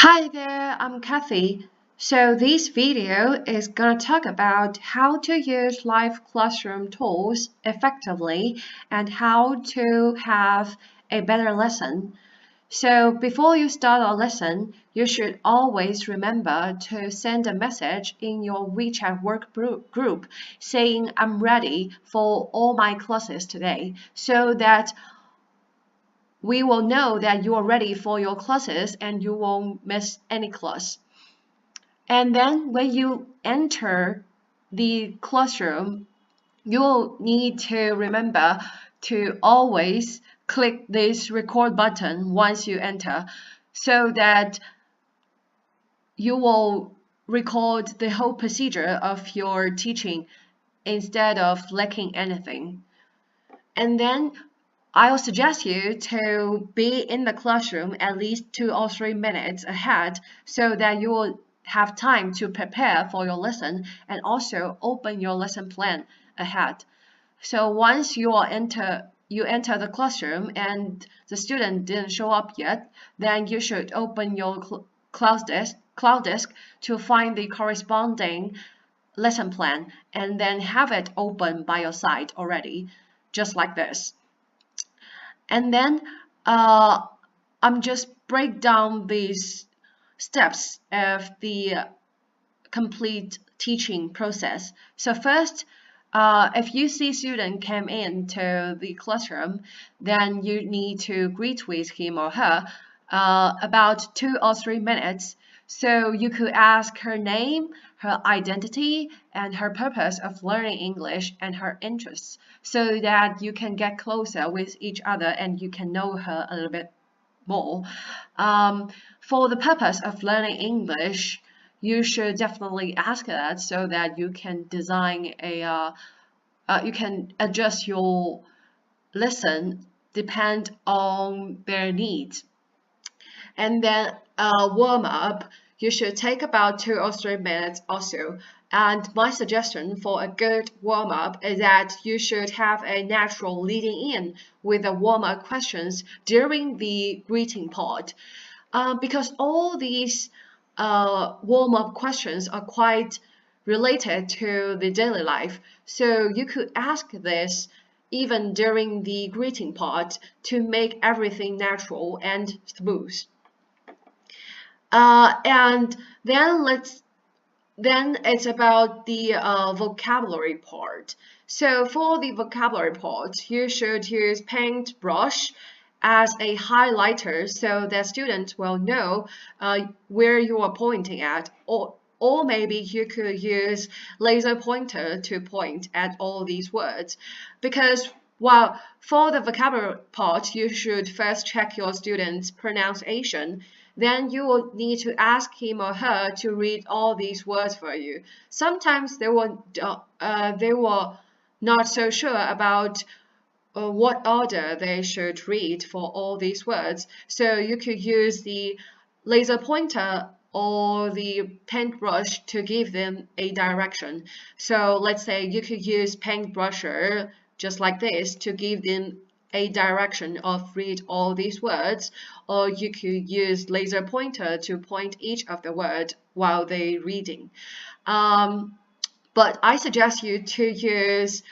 Hi there, I'm Kathy. So this video is going to talk about how to use live classroom tools effectively and how to have a better lesson. So before you start a lesson, you should always remember to send a message in your WeChat work group saying I'm ready for all my classes today so that we will know that you are ready for your classes and you won't miss any class. And then when you enter the classroom, you'll need to remember to always click this record button once you enter so that you will record the whole procedure of your teaching instead of lacking anything. And then I'll suggest you to be in the classroom at least 2 or 3 minutes ahead so that you will have time to prepare for your lesson and also open your lesson plan ahead. So once you enter the classroom and the student didn't show up yet, then you should open your cloud disk to find the corresponding lesson plan and then have it open by your side already, just like this. And then I'm just break down these steps of the complete teaching process. So first, if you see student came into the classroom, then you need to greet with him or her about 2 or 3 minutes. So you could ask her name, her identity, and her purpose of learning English and her interests so that you can get closer with each other and you can know her a little bit more. For the purpose of learning English, you should definitely ask that so that you can design you can adjust your lesson depend on their needs. And then warm up, you should take about 2 or 3 minutes also. And my suggestion for a good warm up is that you should have a natural leading in with the warm up questions during the greeting part. Because all these warm up questions are quite related to the daily life. So you could ask this even during the greeting part to make everything natural and smooth. And then it's about the vocabulary part. So for the vocabulary part, you should use paintbrush as a highlighter so that students will know where you are pointing at, or maybe you could use laser pointer to point at all these words. Because while for the vocabulary part, you should first check your student's pronunciation. Then you will need to ask him or her to read all these words for you. Sometimes they were not so sure about what order they should read for all these words. So you could use the laser pointer or the paintbrush to give them a direction. So let's say you could use paintbrusher just like this to give them a direction of read all these words, or you could use laser pointer to point each of the word while they reading. But I suggest you to use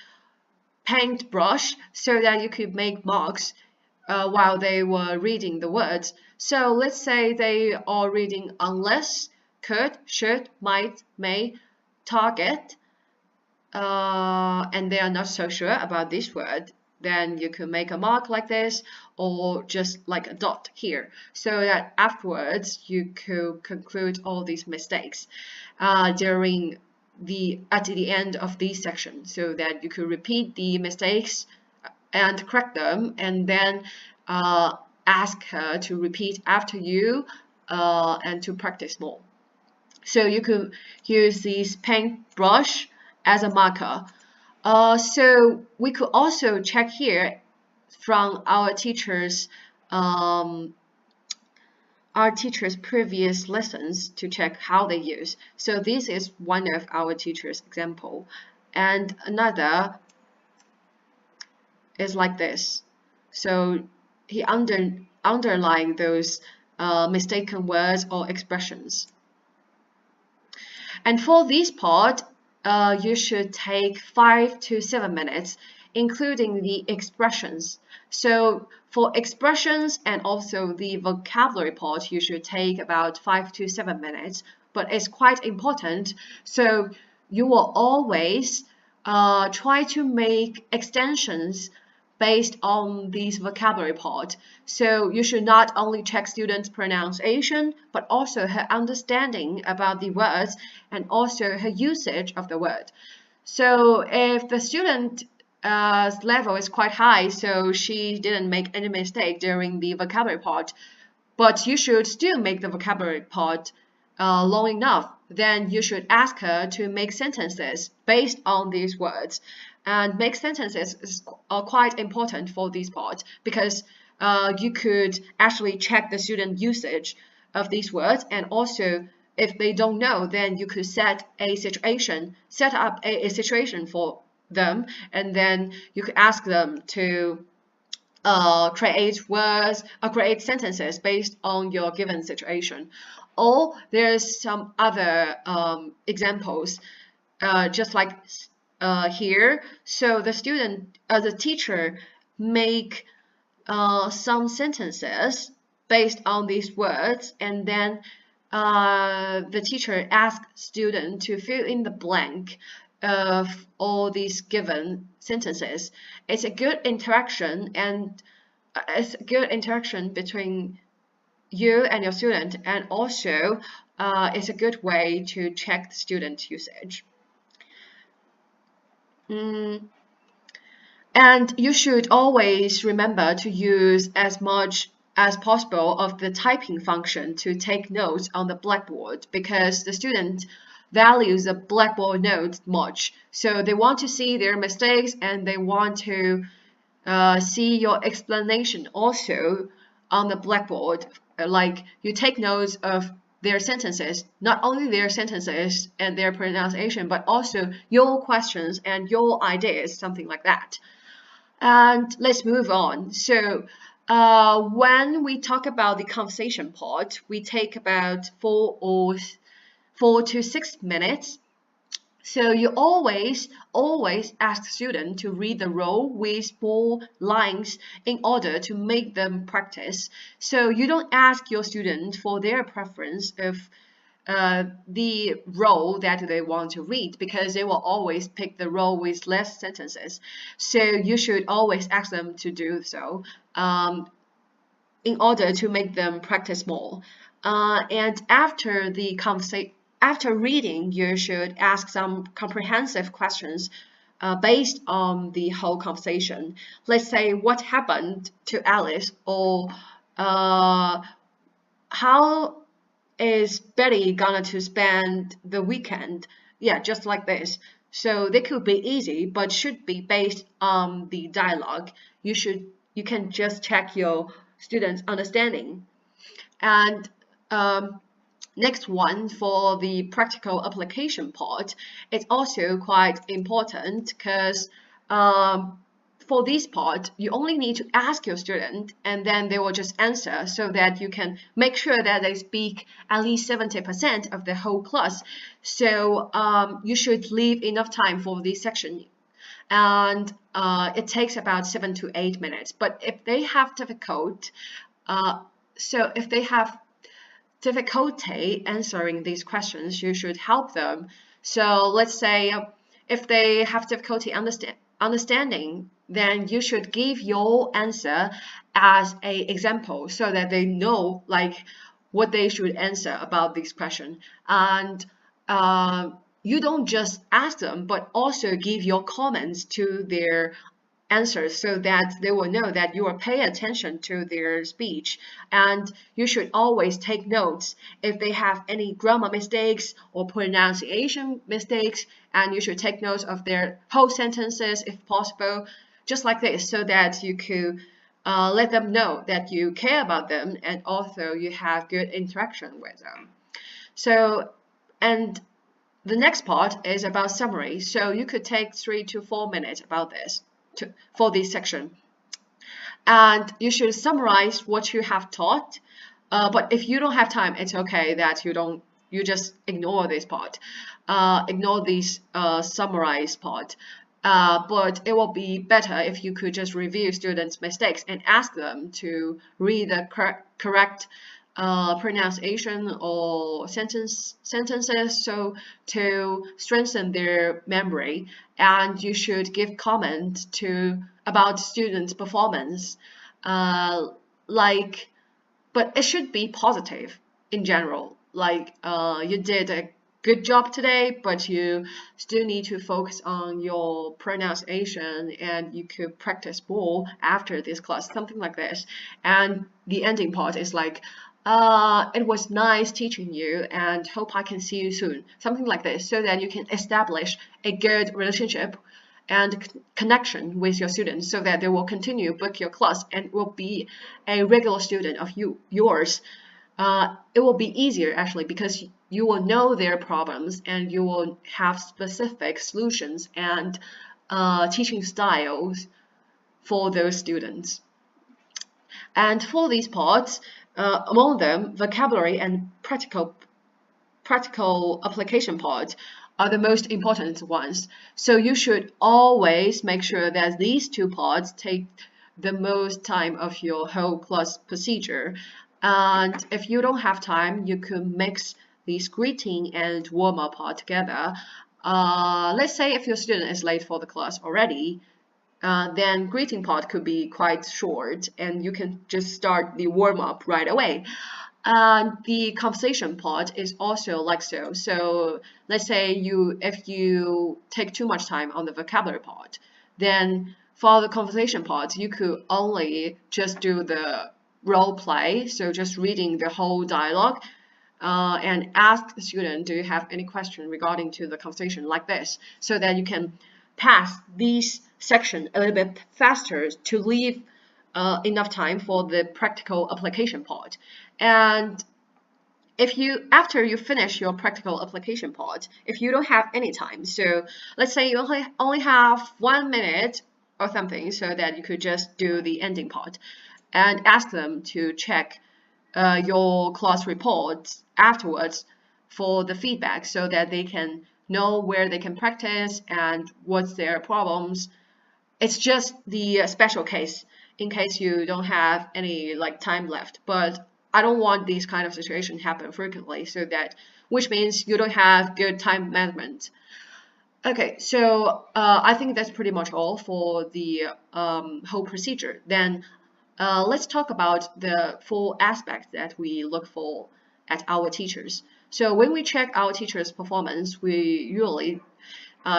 paintbrush so that you could make marks while they were reading the words. So let's say they are reading unless, could, should, might, may, target, and they are not so sure about this word. Then you could make a mark like this or just like a dot here so that afterwards you could conclude all these mistakes at the end of this section so that you could repeat the mistakes and correct them and then ask her to repeat after you and to practice more. So you could use this paintbrush as a marker. So we could also check here from our teachers' previous lessons to check how they use. So this is one of our teachers' example, and another is like this. So he underlined those mistaken words or expressions. And for this part, you should take 5 to 7 minutes, including the expressions. So for expressions and also the vocabulary part, you should take about 5 to 7 minutes, but it's quite important. So you will always try to make extensions based on this vocabulary part. So you should not only check students' pronunciation, but also her understanding about the words and also her usage of the word. So if the student level is quite high, so she didn't make any mistake during the vocabulary part, but you should still make the vocabulary part long enough, then you should ask her to make sentences based on these words. And make sentences is quite important for this part because you could actually check the student usage of these words, and also if they don't know, then you could set up a situation for them, and then you could ask them to create words or create sentences based on your given situation. Or there's some other examples, just like here. So the teacher make some sentences based on these words, and then the teacher asks student to fill in the blank of all these given sentences. It's a good interaction, and it's a good interaction between you and your student, and also it's a good way to check the student usage. And you should always remember to use as much as possible of the typing function to take notes on the blackboard, because the student values the blackboard notes much. So they want to see their mistakes, and they want to see your explanation also on the blackboard. Like you take notes of their sentences, not only their sentences and their pronunciation, but also your questions and your ideas, something like that. And let's move on. So when we talk about the conversation part, we take about 4 to 6 minutes. So you always ask students to read the role with small lines in order to make them practice. So you don't ask your student for their preference of the role that they want to read, because they will always pick the role with less sentences. So you should always ask them to do so in order to make them practice more. And after reading, you should ask some comprehensive questions based on the whole conversation. Let's say, what happened to Alice, or how is Betty gonna to spend the weekend? Yeah, just like this. So they could be easy, but should be based on the dialogue. You can just check your students' understanding. And next one, for the practical application part, it's also quite important, because for this part, you only need to ask your student, and then they will just answer, so that you can make sure that they speak at least 70% of the whole class. So you should leave enough time for this section. And it takes about 7 to 8 minutes. But if they have difficulty answering these questions, you should help them. So let's say if they have difficulty understanding, then you should give your answer as an example, so that they know like what they should answer about this question. And you don't just ask them, but also give your comments to their answers, so that they will know that you are paying attention to their speech. And you should always take notes if they have any grammar mistakes or pronunciation mistakes, and you should take notes of their whole sentences if possible, just like this, so that you could let them know that you care about them, and also you have good interaction with them. So, and the next part is about summary. So you could take 3 to 4 minutes about this for this section. And you should summarize what you have taught, But if you don't have time, it's okay that you just ignore this part, ignore this summarized part. But it will be better if you could just review students' mistakes and ask them to read the correct pronunciation or sentences, so to strengthen their memory. And you should give comment about students' performance, uh, like, but it should be positive in general. Like, you did a good job today, but you still need to focus on your pronunciation, and you could practice more after this class, something like this. And the ending part is like, it was nice teaching you and hope I can see you soon, something like this, so that you can establish a good relationship and connection with your students, so that they will continue book your class and will be a regular student of yours. It will be easier actually, because you will know their problems and you will have specific solutions and teaching styles for those students. And for these parts, among them, vocabulary and practical application parts are the most important ones. So you should always make sure that these two parts take the most time of your whole class procedure. And if you don't have time, you could mix these greeting and warm-up part together. Let's say if your student is late for the class already, then greeting part could be quite short and you can just start the warm-up right away. And the conversation part is also like so. So let's say if you take too much time on the vocabulary part, then for the conversation part, you could only just do the role play, so just reading the whole dialogue, and ask the student, do you have any question regarding to the conversation, like this, so that you can pass this section a little bit faster to leave enough time for the practical application part. And after you finish your practical application part, if you don't have any time, so let's say you only have 1 minute or something, so that you could just do the ending part and ask them to check your class reports afterwards for the feedback, so that they can know where they can practice and what's their problems. It's just the special case in case you don't have any time left, but I don't want these kind of situations happen frequently, so that, which means you don't have good time management. Okay, so I think that's pretty much all for the whole procedure. Then let's talk about the 4 aspects that we look for at our teachers. So when we check our teachers' performance, we usually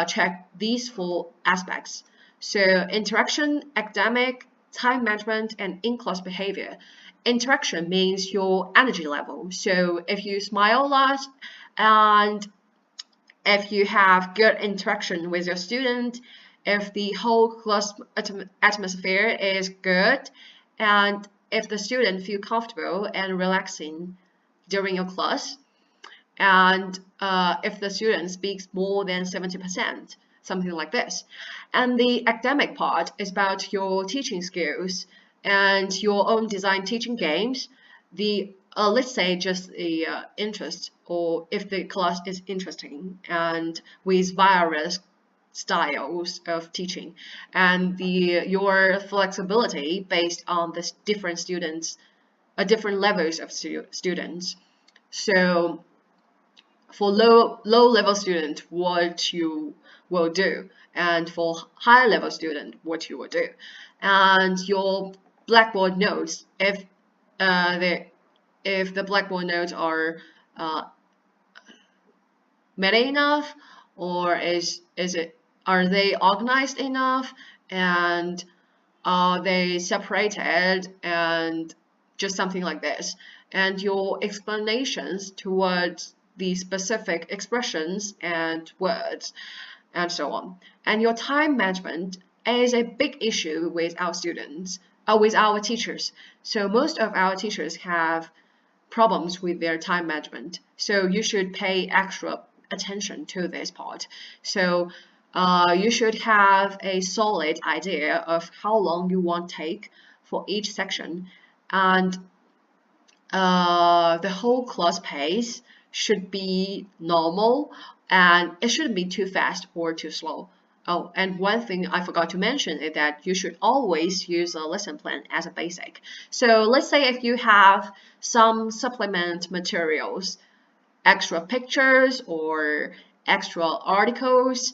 check these 4 aspects. So interaction, academic, time management, and in-class behavior. Interaction means your energy level. So if you smile a lot and if you have good interaction with your student, if the whole class atmosphere is good, and if the student feel comfortable and relaxing during your class, and if the student speaks more than 70%, something like this. And the academic part is about your teaching skills and your own design teaching games. The let's say just the interest, or if the class is interesting and with various styles of teaching, and your flexibility based on the different students, different levels of students. So for low level student, what you will do, and for high level student, what you will do. And your Blackboard notes, if the Blackboard notes are meta enough, or are they organized enough, and are they separated, and just something like this. And your explanations towards the specific expressions and words, and so on. And your time management is a big issue with our students, with our teachers. So most of our teachers have problems with their time management. So you should pay extra attention to this part. So you should have a solid idea of how long you want to take for each section, and the whole class pace should be normal, and it shouldn't be too fast or too slow. Oh, and one thing I forgot to mention is that you should always use a lesson plan as a basic. So let's say if you have some supplement materials, extra pictures or extra articles,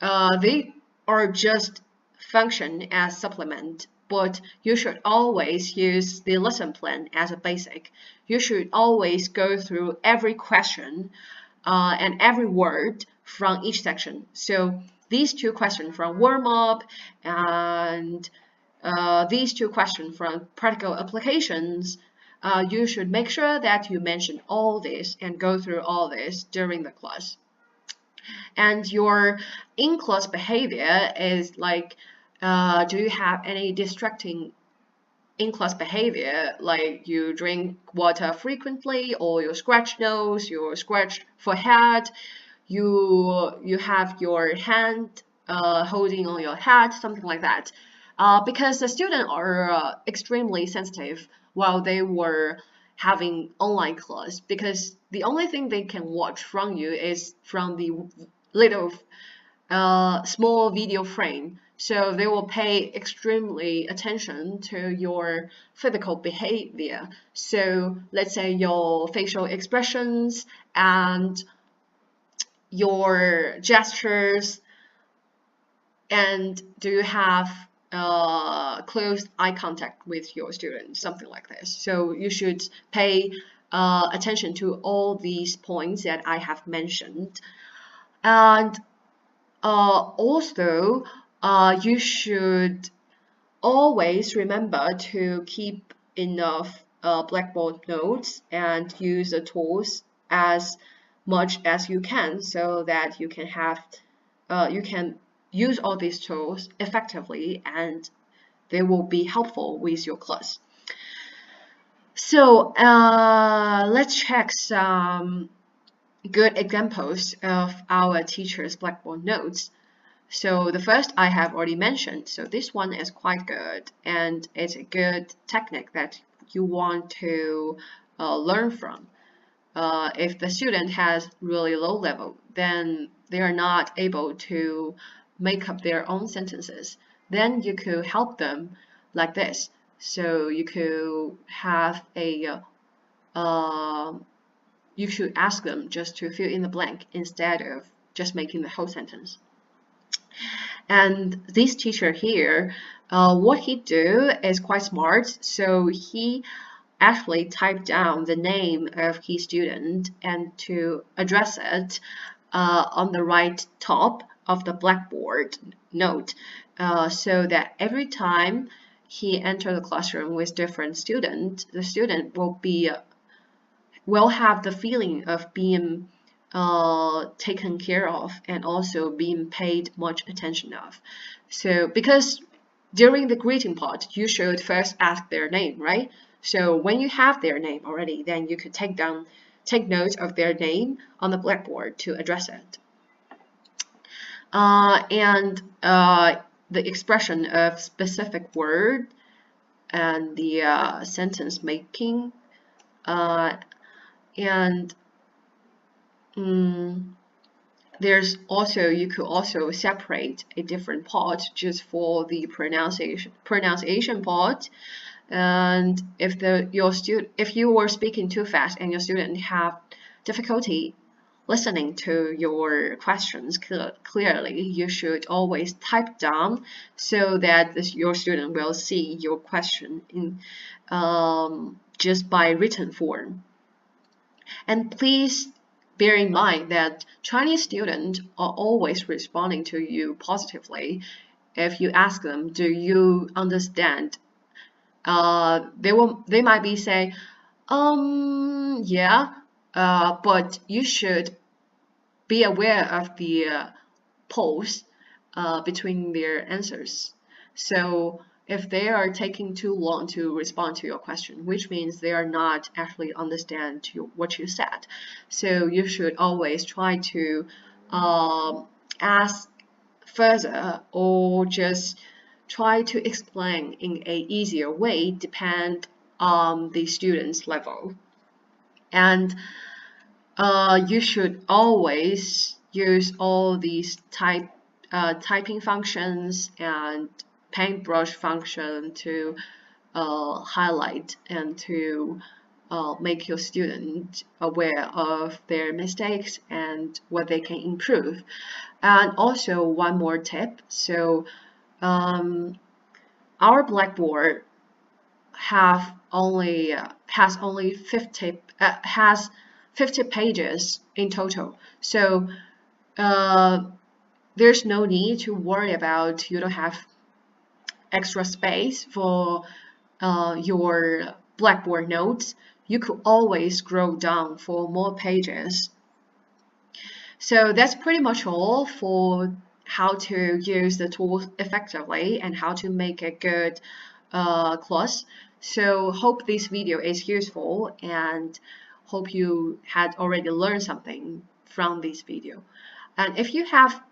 they are just function as supplement, but you should always use the lesson plan as a basic. You should always go through every question and every word from each section. So these two questions from warm-up and these two questions from practical applications, you should make sure that you mention all this and go through all this during the class. And your in-class behavior is like, do you have any distracting in-class behavior, like you drink water frequently, or you scratch nose, you scratch forehead, you have your hand holding on your head, something like that. Because the students are extremely sensitive while they were having online class, because the only thing they can watch from you is from the little small video frame. So they will pay extremely attention to your physical behavior. So let's say your facial expressions and your gestures, and do you have close eye contact with your students, something like this. So you should pay attention to all these points that I have mentioned. And also, you should always remember to keep enough Blackboard notes and use the tools as much as you can, so that you can have you can use all these tools effectively, and they will be helpful with your class. So let's check some good examples of our teachers' Blackboard notes. So the first I have already mentioned. So this one is quite good, and it's a good technique that you want to learn from. If the student has really low level, then they are not able to make up their own sentences. Then you could help them like this. So you could have a you should ask them just to fill in the blank instead of just making the whole sentence. And this teacher here, what he do is quite smart. So he actually typed down the name of his student and to address it on the right top of the Blackboard note, so that every time he enter the classroom with different student, the student will have the feeling of being taken care of and also being paid much attention of. So because during the greeting part, you should first ask their name, right? So when you have their name already, then you could take notes of their name on the Blackboard to address it. And the expression of specific word and the sentence making, and there's also, you could also separate a different part just for the pronunciation part. And if you were speaking too fast and your student have difficulty listening to your questions clearly, you should always type down so that your student will see your question in just by written form. And please bear in mind that Chinese students are always responding to you positively. If you ask them, do you understand? They might be saying, yeah, but you should be aware of the pause between their answers. So if they are taking too long to respond to your question, which means they are not actually understand what you said. So you should always try to ask further, or just try to explain in a easier way, depend the student's level. And you should always use all these typing functions and paintbrush function to highlight and to make your student aware of their mistakes and what they can improve. And also one more tip. So our Blackboard has only 50 pages in total. So there's no need to worry about you don't have extra space for your Blackboard notes. You could always scroll down for more pages. So that's pretty much all for how to use the tools effectively and how to make a good class. So hope this video is useful and hope you had already learned something from this video. And if you have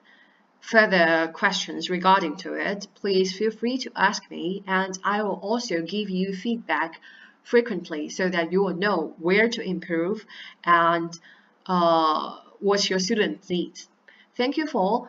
further questions regarding to it, please feel free to ask me, and I will also give you feedback frequently so that you will know where to improve and what your students need. Thank you for